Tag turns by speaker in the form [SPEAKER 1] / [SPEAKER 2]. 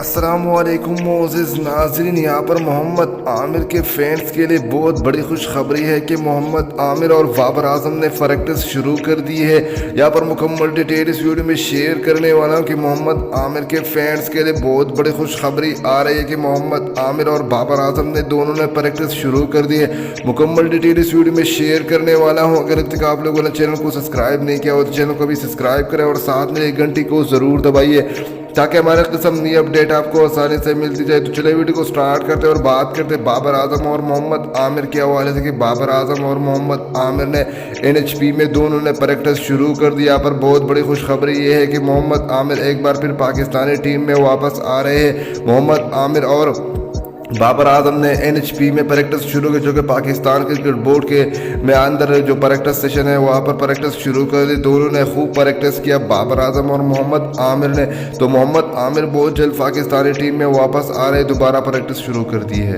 [SPEAKER 1] السلام علیکم معزز ناظرین، یہاں پر محمد عامر کے فینس کے لیے بہت بڑی خوشخبری ہے کہ محمد عامر اور بابر اعظم نے پریکٹس شروع کر دی ہے۔ یہاں پر مکمل ڈیٹیل اس ویڈیو میں شیئر کرنے والا ہوں کہ محمد عامر کے فینس کے لیے بہت بڑی خوشخبری آ رہی ہے کہ محمد عامر اور بابر اعظم نے دونوں نے پریکٹس شروع کر دی ہے۔ مکمل ڈیٹیل اس ویڈیو میں شیئر کرنے والا ہوں۔ اگر اب تک آپ لوگوں نے چینل کو سبسکرائب نہیں کیا ہو تو چینل کو بھی سبسکرائب کریں اور ساتھ میں ایک گھنٹی کو ضرور دبائیے تاکہ ہمارے قسم نئی اپڈیٹ آپ کو آسانی سے ملتی جائے۔ تو چلے ویڈیو کو سٹارٹ کرتے اور بات کرتے بابر اعظم اور محمد عامر کے حوالے سے کہ بابر اعظم اور محمد عامر نے NHP میں دونوں نے پریکٹس شروع کر دیا۔ یہاں پر بہت بڑی خوشخبری یہ ہے کہ محمد عامر ایک بار پھر پاکستانی ٹیم میں واپس آ رہے ہیں۔ محمد عامر اور بابر اعظم نے NHP میں پریکٹس شروع کی، جو کہ پاکستان کرکٹ بورڈ کے میں اندر جو پریکٹس سیشن ہے وہاں پر پریکٹس شروع کر دی۔ دونوں نے خوب پریکٹس کیا، بابر اعظم اور محمد عامر نے۔ تو محمد عامر بہت جلد پاکستانی ٹیم میں واپس آ رہے، دوبارہ پریکٹس شروع کر دی ہے۔